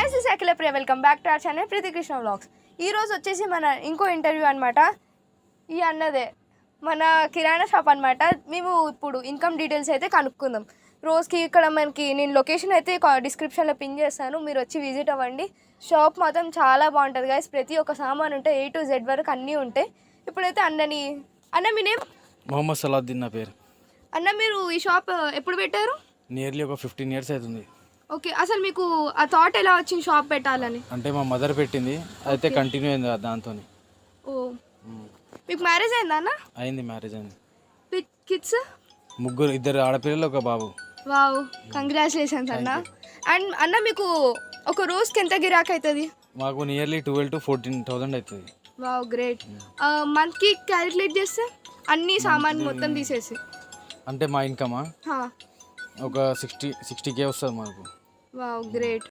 Guys this Akhila Priya welcome back to our channel Preethi Krishna vlogs. ఈరోజు వచ్చేసి మన ఇంకో ఇంటర్వ్యూ అనమాట. ఈ అన్నదే మన కిరాణా షాప్ అనమాట. మేము ఇప్పుడు ఇన్కమ్ డీటెయిల్స్ అయితే కనుక్కుందాం. రోజుకి ఇక్కడ మనకి నేను లొకేషన్ అయితే డిస్క్రిప్షన్లో పిన్ చేస్తాను, మీరు వచ్చి విజిట్ అవ్వండి. షాప్ మాత్రం చాలా బాగుంటుంది గైస్. ప్రతి ఒక్క సామాన్ ఉంటాయి, A to Z వరకు అన్నీ ఉంటాయి. ఇప్పుడైతే అన్న మీ నేమ్? మొహమ్మద్ సలాద్దీన్ నా పేరు. అన్న మీరు ఈ షాప్ ఎప్పుడు పెట్టారు? నియర్లీ ఒక 15 years అవుతుంది. ఓకే, అసలు మీకు ఆ థాట్ ఎలా వచ్చింది షాప్ పెట్టాలని? అంటే మా మదర్ పెట్టింది, అయితే కంటిన్యూ అయింది దాంతో. ఓ, మీకు మ్యారేజ్ అయిందా అన్న? అయింది, మ్యారేజ్ అయింది. కిడ్స్? ముగ్గురు, 2 ఆడపిల్లలు, ఒక బాబు. వావ్, కంగ్రాచులేషన్స్ అన్న. అండ్ అన్న మీకు ఒక రోజుకి ఎంత గిరాక్ అవుతుంది? మాకు నియర్లీ 12 to 14,000 అవుతుంది. Wow, great. మంత్కి క్యాలిక్యులేట్ చేస్తే అన్ని సామాన్ మొత్తం తీసేసి అంటే మా ఇన్కమా ఒక 60K వస్తుంది మాకు. Wow, great.